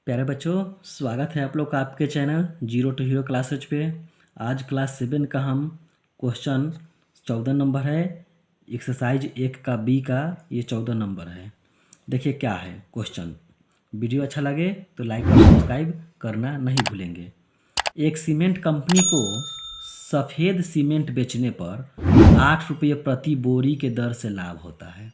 प्यारे बच्चों, स्वागत है आप लोग का आपके channel zero to hero classes पे। आज क्लास 7 का हम क्वेश्चन 14 नंबर है। एक्सरसाइज 1 का बी का ये 14 नंबर है। देखिए क्या है क्वेश्चन। वीडियो अच्छा लगे तो लाइक और सब्सक्राइब करना नहीं भूलेंगे। एक सीमेंट कंपनी को सफ़ेद सीमेंट बेचने पर 8 रुपये प्रति बोरी के दर से लाभ होता है।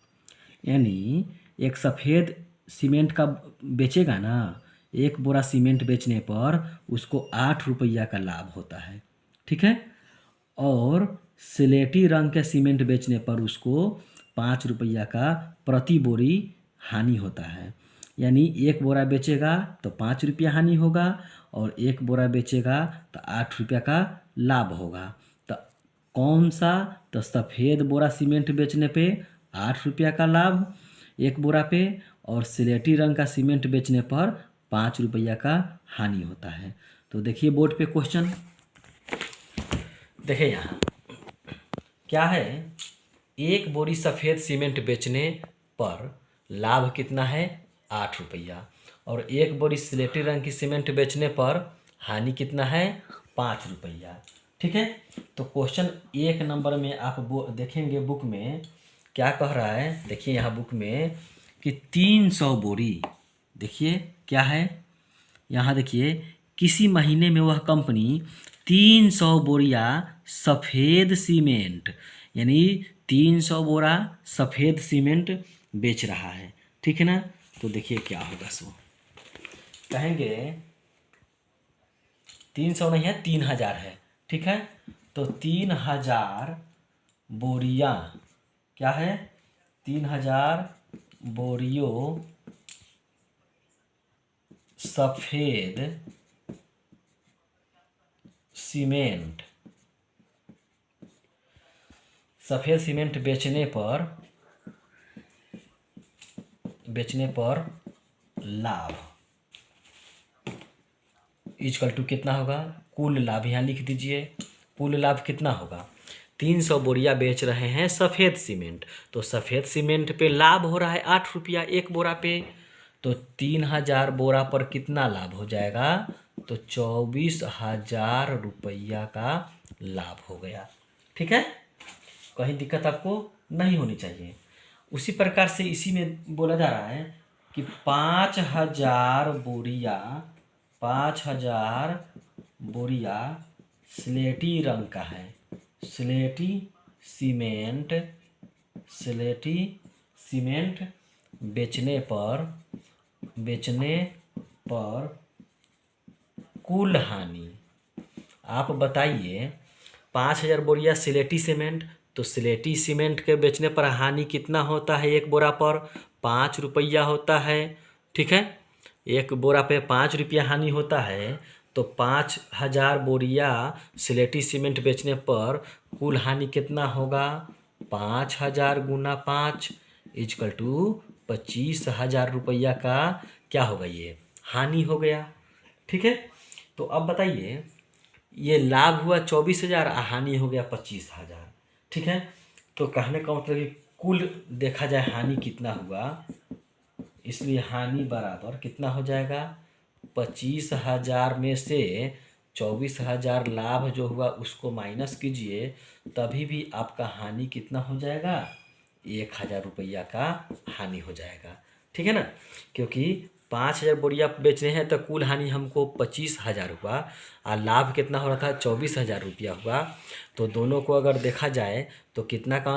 यानी एक सफ़ेद सीमेंट का बेचेगा ना, एक बोरा सीमेंट बेचने पर उसको 8 रुपया का लाभ होता है। ठीक है। और स्लेटी रंग के सीमेंट बेचने पर उसको 5 रुपया का प्रति बोरी हानि होता है। यानी एक बोरा बेचेगा तो 5 रुपया हानि होगा और एक बोरा बेचेगा तो 8 रुपया का लाभ होगा। तो कौन सा? तो सफ़ेद बोरा सीमेंट बेचने पे 8 रुपया का लाभ एक बोरा पे, और स्लेटी रंग का सीमेंट बेचने पर 5 रुपया का हानि होता है। तो देखिए बोर्ड पे क्वेश्चन, देखिए यहाँ क्या है। एक बोरी सफ़ेद सीमेंट बेचने पर लाभ कितना है? 8 रुपया। और एक बोरी स्लेटी रंग की सीमेंट बेचने पर हानि कितना है? 5 रुपया। ठीक है। तो क्वेश्चन 1 नंबर में आप देखेंगे बुक में क्या कह रहा है। देखिए यहाँ बुक में कि 300 बोरी, देखिए क्या है यहाँ, देखिए किसी महीने में वह कंपनी 300 बोरिया सफ़ेद सीमेंट, यानी 300 बोरा सफ़ेद सीमेंट बेच रहा है। ठीक है ना। तो देखिए क्या होगा। सो कहेंगे 300 नहीं है, 3000 है। ठीक है। तो 3000 बोरियां क्या है? 3000 बोरियों सफ़ेद सीमेंट बेचने पर लाभ इक्वल टू कितना होगा? कुल लाभ यहाँ लिख दीजिए। कुल लाभ कितना होगा? 300 बोरिया बेच रहे हैं सफ़ेद सीमेंट, तो सफ़ेद सीमेंट पे लाभ हो रहा है 8 रुपया एक बोरा पे। तो 3000 बोरा पर कितना लाभ हो जाएगा? तो 24,000 रुपया का लाभ हो गया। ठीक है। कहीं दिक्कत आपको नहीं होनी चाहिए। उसी प्रकार से इसी में बोला जा रहा है कि 5,000 बोरिया स्लेटी रंग का है। स्लेटी सीमेंट बेचने पर कुल हानि, आप बताइए। 5,000 बोरिया स्लेटी सीमेंट, तो स्लेटी सीमेंट के बेचने पर हानि कितना होता है? एक बोरा पर 5 रुपया होता है। ठीक है। एक बोरा पे 5 रुपया हानि होता है। तो 5,000 बोरिया स्लेटी सीमेंट बेचने पर कुल हानि कितना होगा? 5,000 गुना 5 इक्वल टू 25,000 रुपया का क्या होगा? ये हानि हो गया। ठीक है। तो अब बताइए, ये लाभ हुआ 24,000, हानि हो गया 25,000। ठीक है। तो कहने का मतलब कि कुल देखा जाए हानि कितना हुआ, इसलिए हानि बराबर कितना हो जाएगा? 25,000 में से 24,000 लाभ जो हुआ उसको माइनस कीजिए, तभी भी आपका हानि कितना हो जाएगा? 1,000 रुपया का हानि हो जाएगा। ठीक है ना। क्योंकि 5,000 बोरिया बेचने हैं तो कुल हानि हमको 25,000 हुआ और लाभ कितना हो रहा था? 24,000 रुपया हुआ। तो दोनों को अगर देखा जाए तो कितना का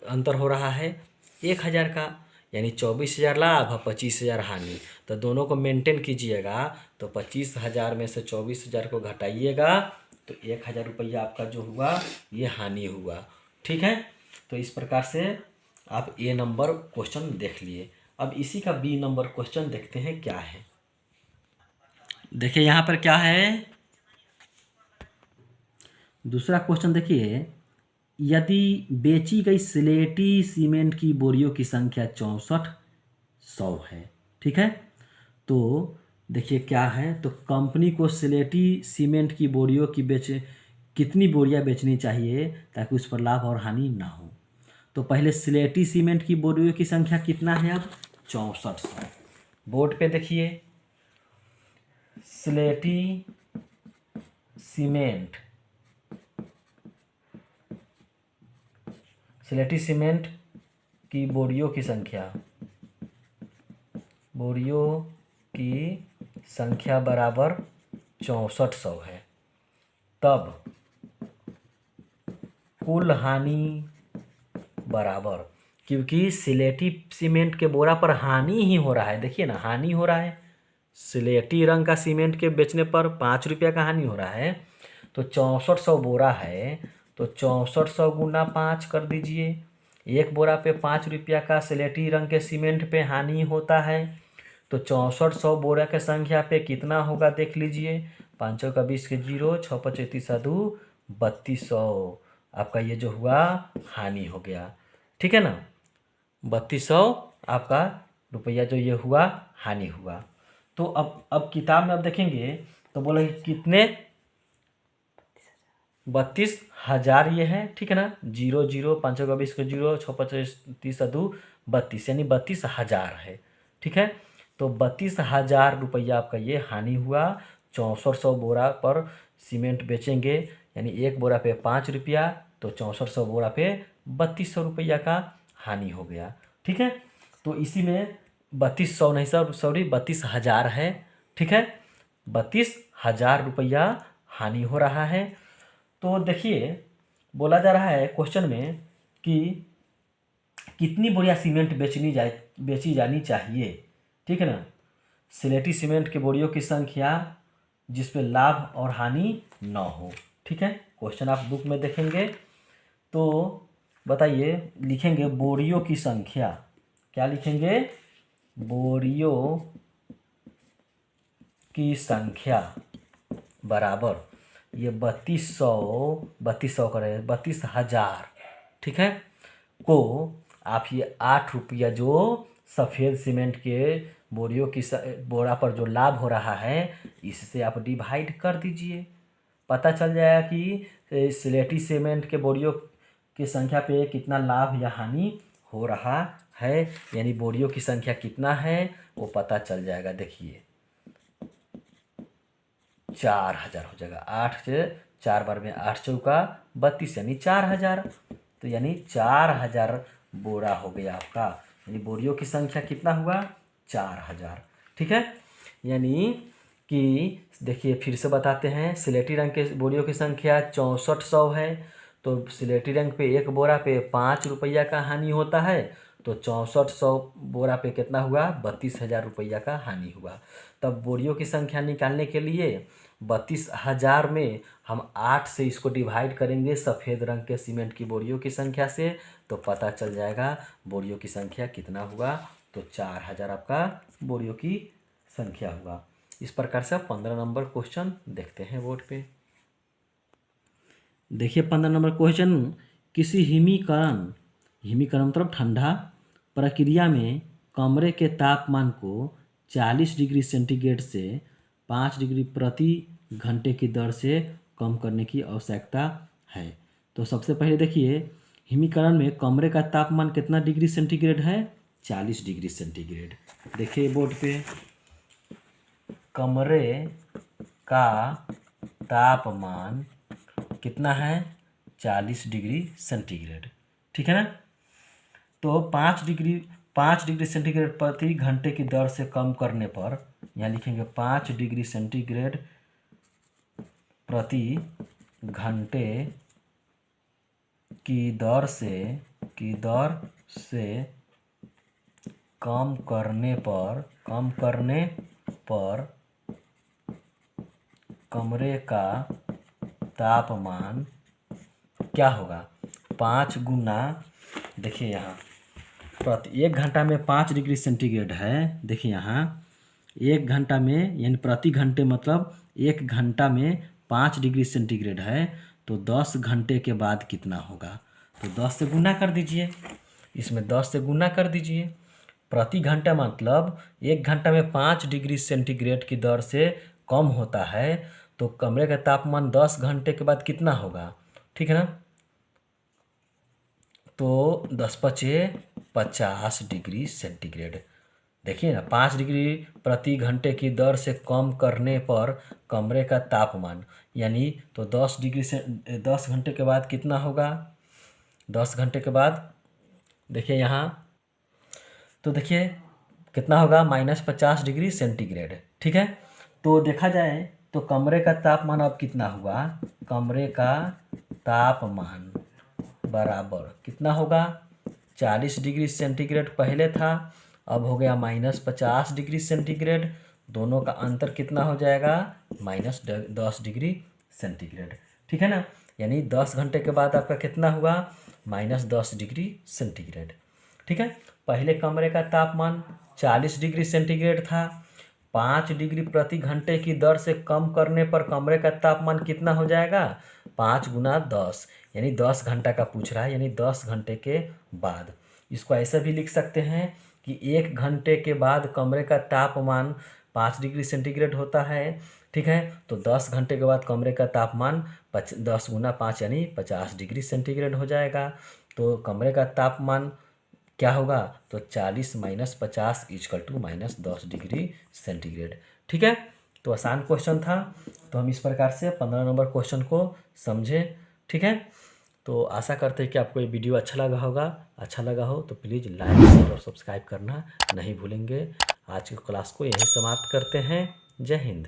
अंतर हो रहा है? 1,000 का। यानी 24,000 लाभ और 25,000 हानि। तो दोनों को मेंटेन कीजिएगा। तो 25,000 में से 24,000 को घटाइएगा तो 1,000 रुपया आपका जो हुआ ये हानि हुआ। ठीक है। तो इस प्रकार से आप ए नंबर क्वेश्चन देख लिए। अब इसी का बी नंबर क्वेश्चन देखते हैं क्या है। देखिए यहाँ पर क्या है, दूसरा क्वेश्चन देखिए। यदि बेची गई स्लेटी सीमेंट की बोरियों की संख्या 64,100 है। ठीक है। तो देखिए क्या है, तो कंपनी को स्लेटी सीमेंट की बोरियों की कितनी बोरियां बेचनी चाहिए ताकि उस पर लाभ और हानि ना हो। तो पहले स्लेटी सीमेंट की बोरियों की संख्या कितना है? अब 64,100। बोर्ड पे देखिए स्लेटी सीमेंट की बोरियों की संख्या बराबर 6400 है, तब कुल हानि बराबर, क्योंकि सिलेटी सीमेंट के बोरा पर हानि ही हो रहा है, देखिए ना हानि हो रहा है, सिलेटी रंग का सीमेंट के बेचने पर 5 रुपया का हानि हो रहा है, तो 6400 बोरा है तो 6400 गुना 5 कर दीजिए। एक बोरा पे 5 रुपया का सिलेटी रंग के सीमेंट पे हानि होता है, तो 6400 बोरा के संख्या पे कितना होगा देख लीजिए। 5 का 20 के 0, 6 5 30 2 3200, आपका ये जो हुआ हानि हो गया, ठीक है ना। 3200 आपका रुपया जो ये हुआ हानि हुआ। तो अब किताब में अब देखेंगे तो बोला कितने 32,000 ये है, ठीक है ना। 0 0 5 का 20 का 0, 6 5 30 2 32, यानी 32,000 है, ठीक है। तो 32,000 रुपया आपका ये हानि हुआ। 6400 बोरा पर सीमेंट बेचेंगे, यानी एक बोरा पे 5 रुपया, तो 6400 बोरा पे 3200 रुपया का हानि हो गया, ठीक है। तो इसी में 3200 नहीं सर, सॉरी 32,000 है, ठीक है। 32,000 रुपया हानि हो रहा है। तो देखिए बोला जा रहा है क्वेश्चन में कि कितनी बोरियां सीमेंट बेची जानी चाहिए, ठीक है ना। सिलेटी सीमेंट के बोरियों की संख्या जिसपे लाभ और हानि न हो, ठीक है। क्वेश्चन आप बुक में देखेंगे तो बताइए, लिखेंगे बोरियों की संख्या, क्या लिखेंगे, बोरियों की संख्या बराबर ये 3200 करें 32,000, ठीक है, को आप ये 8 रुपया जो सफ़ेद सीमेंट के बोरियों की बोरा पर जो लाभ हो रहा है इससे आप डिवाइड कर दीजिए, पता चल जाएगा कि सिलेटी सीमेंट के बोरियों की संख्या पे कितना लाभ या हानि हो रहा है, यानी बोरियों की संख्या कितना है वो पता चल जाएगा। देखिए 4000 हो जाएगा, 8 से 4 बार में 8 चौका 32 यानी 4000, तो यानी 4000 बोरा हो गया आपका, यानी बोरियों की संख्या कितना हुआ 4000, ठीक है। यानी कि देखिए फिर से बताते हैं, सिलेटी रंग के बोरियों की संख्या 6400 है, तो सिलेटी रंग पे एक बोरा पे 5 रुपया का हानि होता है, तो 6400 बोरा पे कितना हुआ 32,000 रुपया का हानि हुआ। तब बोरियों की संख्या निकालने के लिए 32,000 में हम 8 से इसको डिवाइड करेंगे सफ़ेद रंग के सीमेंट की बोरियों की संख्या से, तो पता चल जाएगा बोरियों की संख्या कितना हुआ, तो 4000 आपका बोरियों की संख्या हुआ। इस प्रकार से 15 नंबर क्वेश्चन देखते हैं बोर्ड पे। देखिए 15 नंबर क्वेश्चन, किसी हिमीकरण मतलब ठंडा प्रक्रिया में कमरे के तापमान को 40 डिग्री सेंटीग्रेड से 5 डिग्री प्रति घंटे की दर से कम करने की आवश्यकता है। तो सबसे पहले देखिए हिमीकरण में कमरे का तापमान कितना डिग्री सेंटीग्रेड है 40 डिग्री सेंटीग्रेड। देखिए बोर्ड पे कमरे का तापमान कितना है 40 डिग्री सेंटीग्रेड, ठीक है ना। तो 5 डिग्री सेंटीग्रेड प्रति घंटे की दर से कम करने पर, यहाँ लिखेंगे 5 डिग्री सेंटीग्रेड प्रति घंटे की दर से कम करने पर कमरे का तापमान क्या होगा 5 गुना, देखिए यहाँ प्रति 1 घंटा में 5 डिग्री सेंटीग्रेड है, देखिए यहाँ 1 घंटा में यानी प्रति घंटे मतलब 1 घंटा में 5 डिग्री सेंटीग्रेड है, तो 10 घंटे के बाद कितना होगा, तो 10 से गुना कर दीजिए, इसमें 10 से गुना कर दीजिए। प्रति घंटा मतलब 1 घंटा में 5 डिग्री सेंटीग्रेड की दर से कम होता है, तो कमरे का तापमान 10 घंटे के बाद कितना होगा, ठीक है ना। तो 10 × 5 = 50 डिग्री सेंटीग्रेड, देखिए ना, 5 डिग्री प्रति घंटे की दर से कम करने पर कमरे का तापमान, यानी तो 10 डिग्री से 10 घंटे के बाद कितना होगा, 10 घंटे के बाद देखिए यहाँ, तो देखिए कितना होगा, -50 डिग्री सेंटीग्रेड। ठीक है, तो देखा जाए तो कमरे का तापमान अब कितना हुआ, कमरे का तापमान बराबर कितना होगा, 40 डिग्री सेंटीग्रेड पहले था, अब हो गया -50 डिग्री सेंटीग्रेड। दोनों का अंतर कितना हो जाएगा, -10 डिग्री सेंटीग्रेड। ठीक है ना, यानी 10 घंटे के बाद आपका कितना हुआ, -10 डिग्री सेंटीग्रेड। ठीक है, पहले कमरे का तापमान 40 डिग्री सेंटीग्रेड था, 5 डिग्री प्रति घंटे की दर से कम करने पर कमरे का तापमान कितना हो जाएगा, 5 × 10, यानी 10 घंटा का पूछ रहा है, यानी 10 घंटे के बाद। इसको ऐसे भी लिख सकते हैं कि 1 घंटे के बाद कमरे का तापमान 5 डिग्री सेंटीग्रेड होता है। ठीक है, तो 10 घंटे के बाद कमरे का तापमान 10 × 5 यानी 50 डिग्री सेंटीग्रेड हो जाएगा। तो कमरे का तापमान क्या होगा, तो 40 - 50 = -10 डिग्री सेंटीग्रेड। ठीक है, तो आसान क्वेश्चन था, तो हम इस प्रकार से 15 नंबर क्वेश्चन को समझे। ठीक है, तो आशा करते हैं कि आपको ये वीडियो अच्छा लगा होगा। अच्छा लगा हो तो प्लीज़ लाइक, शेयर और सब्सक्राइब करना नहीं भूलेंगे। आज की क्लास को यहीं समाप्त करते हैं। जय हिंद।